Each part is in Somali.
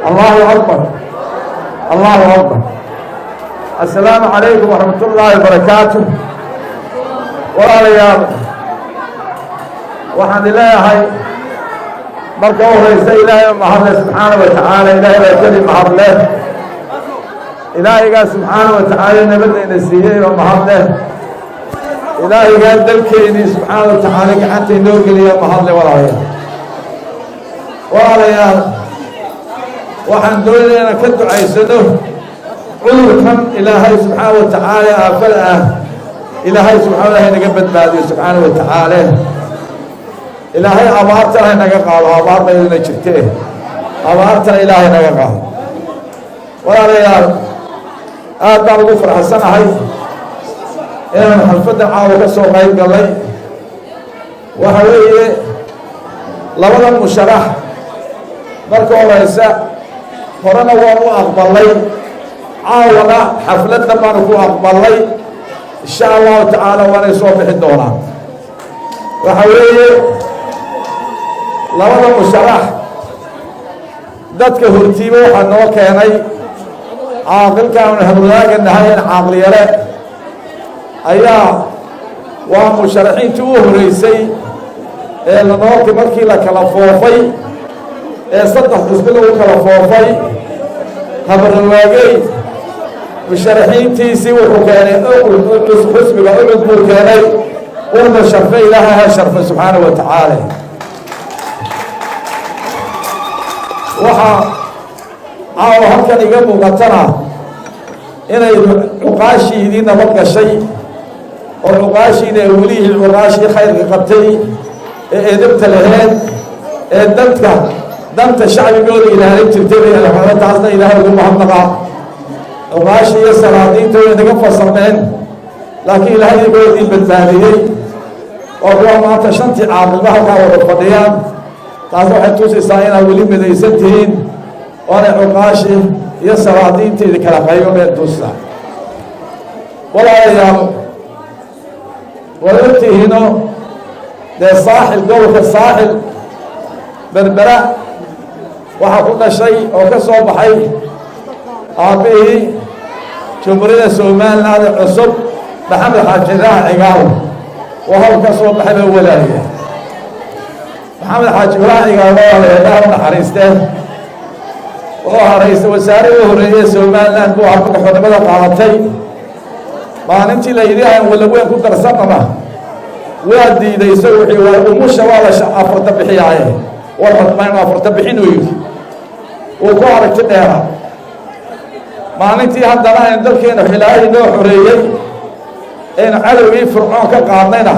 الله أكبر الله أكبر. السلام عليكم ورحمة الله وبركاته. walaalayaal waxaan ilaahay marka u horeysa ilaahay mahadle subxaana wa tacaala. ilaahay baa keli mahadle. ilaahigaa subxaana wa tacaala nabadayna siiyey oo mahadle. ilaahigaa dalkeennii subxaana wa tacaala gacanta inoo geliya mahadle. walaalayaal waxaan doonaya inaan ka ducaysano cudurkan ilaahay subxaana wa tacaala aafada ah ilaahay subxana ilahay naga badbaadiyo subxaana wa tacaala. ilaahay abaartana naga qaado. abaar baydana jirtee abaartana ilaahay naga qaado. walaalayaal aad baan ugu farxansanahay inaan xalfadda caawa ka soo qayb gallay. waxa weeye labada musharax marka horeysa horena waan u aqbalay, caawana xafladda baanu ku aqbalay. insha allahu tacaala waanay soo bixi doonaan. waxa weeye labada musharax dadka hortiiba waxaa noo keenay caaqilkaanu hadwadaaga nahay in caaqliyale ayaa waa musharaxiintii u horeysay ee lanoolki markii la kala foofay ee saddex xisbi lagu kala foofay habarwaagey musharaxiintiisii wuxuu keenay xisbiga ucud buu keenay. uuna sharfay ilaahay ha sharfay subxaana wa tacaala. waxaa caawa halkan iga muuqatana inay cuqaashiidii nabad gashay oo cuqaashiina ay welihii cuqaashii khayrka qabtay ee edabta laheed ee danta shacbigooda ilaalin jirtay. taasna ilaahay ugu mahadnaqaa. cuqaashii iyo salaadiinta way naga fasalmeen laakiin ilaahay iyagoodii badbaadiyey oo kuwa maanta shantii caaqilba halkaa wada fadhiyaan. taas waxay tusaysaa inaad weli midaysan tihiin oonay cuqaashii iyo salaadiinteedii kala qaybo meel tusa. walaalayaal waad ogtihiino dee saaxil gobolka saaxil berbera waxaa ku dhashay oo ka soo baxay aabbihii jumhuuriyadda somaliland cusub maxamed xaaji ibraahin cigaal oo hawl ka soo baxay baa walaaliya. maxamed xaaji ibraahin cigaal walaalayaal u naxariistee wuxuu haraystay wasaarihii u horeeyey somaliland buu habka xornimada qaadatay. maalintii la yidhi aan walaweyn ku darsanana waa diiday. isagu wixii waa umusha waa la afarta bixiyaaye warxodmaynu afarta bixin uu yidhi uu ku aragti dheera. maalintii haddana aynu dalkeena xilaahay noo xoreeyey aynu cadowgii fircoon ka qaadnayna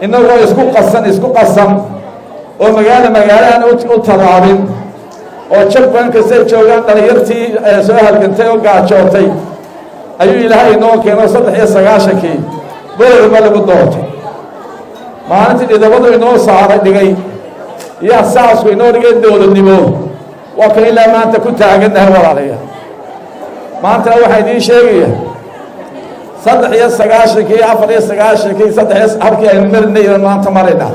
innagoo isku qasan oo magaalo aan u tallaabin oo jabban kastay joogaan dhalinyartii soo halgantay oo gaajootay ayuu ilaahay inoo keeno 93 boorba lagu doortay. maalintii dhidabadu inoo saaray dhigay iyo saasku inoo dhigay dowladnimo waa kan ilaa maanta ku taagannahay. walaalayaal maantana waxaa idiin sheegaya 93 iyo 94 halkii aynu marinay maanta marayna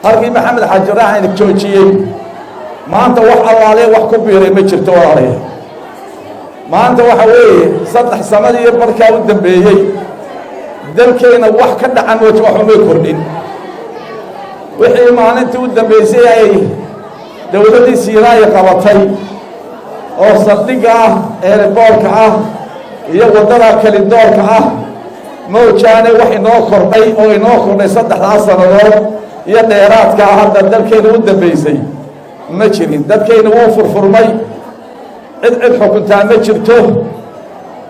halkii maxamed xaaji ibraahin joojiyey maanta wax allaale wax ku biiray ma jirto. walaalayaal maanta waxa weeye 3 sanadii markaa u dambeeyey dalkeena wax ka dhacan waxumay kordhin. wixii maalintii u dambeysay ay dowladdii siiraaya qabatay oo saldhigga ah eerboorka ah iyo waddada kalidoorka ah moojaane wax inoo kordhay oo inoo kordhay 3 sannadood iyo dheeraadka ah hadda dalkeena u dambeysay ma jirin. dadkeena wuu furfurmay. cid xukuntaa ma jirto.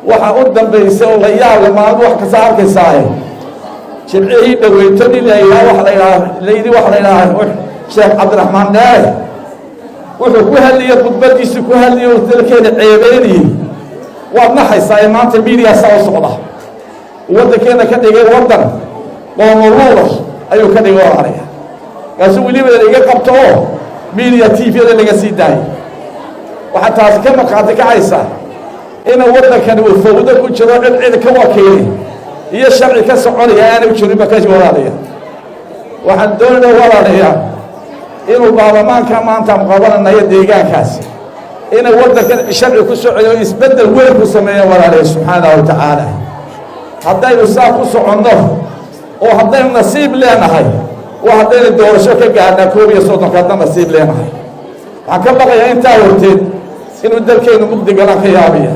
waxa u dambeysay oo la yaab leh maalin wax kasta arkaysaaye jimcihii dhaweyto nin layidhi waxa la yidhaaha sheekh cabdiraxmaan dheer wuxuu ku hadliye khudbadiisi ku hadliye oo dalkeena ceebeynayey. waad naxaysaa maanta miidiya saa u socda waddankeena ka dhigay waddan qoomoluula ayuu ka dhigay. walaalayaal kaasuu weliba iga qabto oo miidiya tvda laga sii daayay. waxaa taasi ka markhaati kacaysaa ina waddankani uu fawdo ku jiro cid ka wakiili iyo sharci ka soconaya aanay jirin markaas. walaalayaal waxaan doonaynaa walaalayaal inuu baarlamaanka maanta qabananayo deegaankaasi inay waddanka sharci ku socdo isbeddel weyn ku sameeya walaalay subxaanahu wa tacaala haddaynu saa ku soconno oo haddaynu nasiib leenahay waa haddaynu doorasho ka gaarnaa 11 hadda nasiib leenahay waxaan ka baqayaa intaa horteed inuu dalkeennu mugdi galan ka yaabiya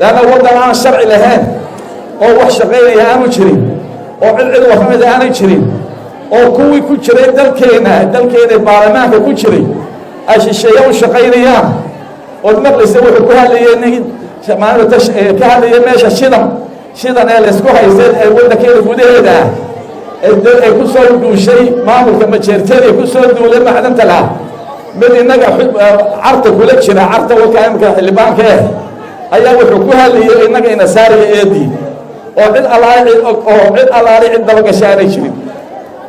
leanna waddan aan sharci lahayn oo wax shaqaynaya aanu jirin oo cid warramada aanay jirin oo kuwii ku jiray dalkeena baarlamaanka ku jiray ay shisheeye u shaqaynayaan ood maqlaysa wuxuu ku hadlayay ka hadlaya meesha shidan ee laysku haystay ee waddankeena gudaheeda ay ku soo duushay maamulka majeerteed ay ku soo duulay macdanta laha mid innaga carta kula jira carta walkaa imika xildhibaanka ayaa wuxuu ku hadlayay innaga ina saaraya eedii oo cid allaali cid dabagasha aanay jirin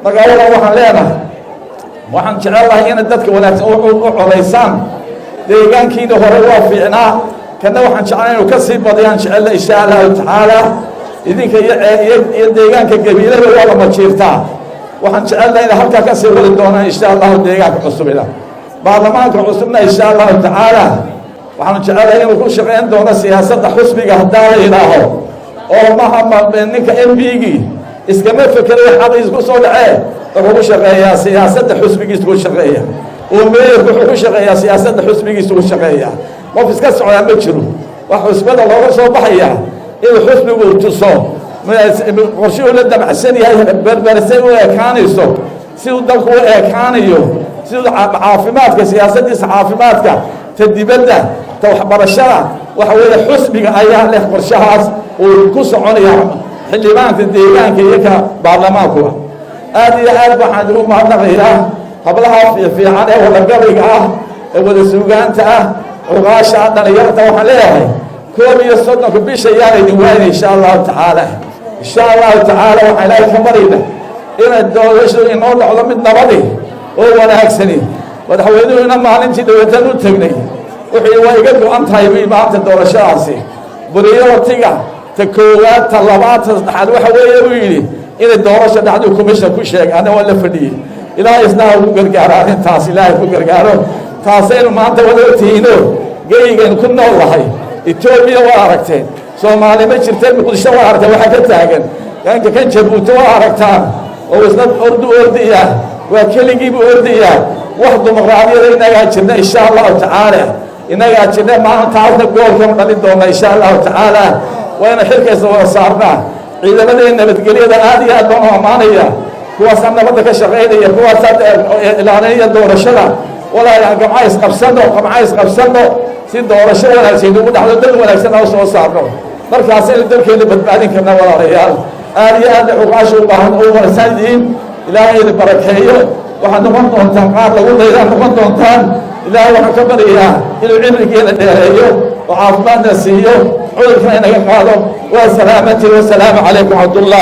magaalada waxaan leenahay waxaan jecel lahay inay dadka wanaagsan u codaysaan deegaankiina hore waa fiicnaa kana waxaan jeclaa inuu ka sii badiyaan jecella insha allahu tacaala idinka iyo deegaanka gabiilada waa lama jiirtaa waxaan jecelnahay inay halkaa ka sii wadi doonaan insha allahu deegaanka cusubina baarlamaanka cusubna insha allahu tacaala waxaanu jecelahay inuu ku shaqayn doono siyaasadda xusbiga haddaa la yidhaaho oo maha ninka MPgii iskama fekeray xaqiis ku soo dhacee wuxuu ku shaqeeyaa siyaasadda xusbigiisa ku shaqeeya oo meeyarku wuxuu ku shaqeeyaa siyaasadda xusbigiisa ku shaqeeya qof iska socdaa ma jiro wax xusbada looga soo baxayaa inuu xusbigu tuso qorshuhu la damacsan yahay berbersay u ekaanayso siduu dalku u ekaanayo siduu caafimaadka siyaasaddiisa caafimaadka ta dibadda ta waxbarashada waxa weeye xusbiga ayaa leh qorshahaas uu ku soconaya xildhibaanka deegaanka iyo ka baarlamaankuba aad iyo aad waxaan ugu mahadnaqayaa hablaha fiican ee wadagabayga ah ee wada suugaanta ah cuqaasha dhalinyarta waxaan leeyahay 11 bisha yaanayni waayna insha allahu tacaala waxaan ilaahay ka barayna inay doorasho inoo dhacdo mid nabadi oo wanaagsani madaxweynuhuna maalintii dhaweetan u tagnay wixii waa iga go-an tahay maanta doorashadaasi buriyotiga ta koowaad ta labaad ta saddexaad waxa weeye uu yidhi inay doorasho dhacdo commission ku sheeg ana waa la fadhiyey ilaahay isna ugu gargaaro arrintaas ilaahay ku gargaaro taasaynu maanta wada tihiino geygan ku noolahay Ethiopia waa aragteen Soomaali ma jirteen Muqdisho waa aragteen waxa ka taagan kan Jabuuti waa aragtaan oo isna ordiya waa keligiiba ordiya wax dimuqraadiyada inaga jirna insha Allah tacaala inaga jirna maanta goolka dhalin doona insha Allah tacaala waana xilkiisa wada saarnaa ciidamadeena nabadgelyada aad iyo aad baan u amaanaya kuwaas nabadda ka shaqeynaya kuwaas ilaalinaya doorashada walaa gamcays qabsano si doorasho wanaagsan ugu dhacdo dad wanaagsan oo soo saarno markaas ay dalkeena badbaadin karna walaalayaal aad iyo aad uqaasho u baahan oo wanaagsan ilaahay barakeeyo waxaad noqon doontaan qaar lagu leeyahay noqon doontaan ilaahay waxaan ka baryaa inuu cimrigeena dheereeyo oo caafimaadna siiyo cudurkana inaga qaado waa salaamati wa salaamu calaykum cabdullaahi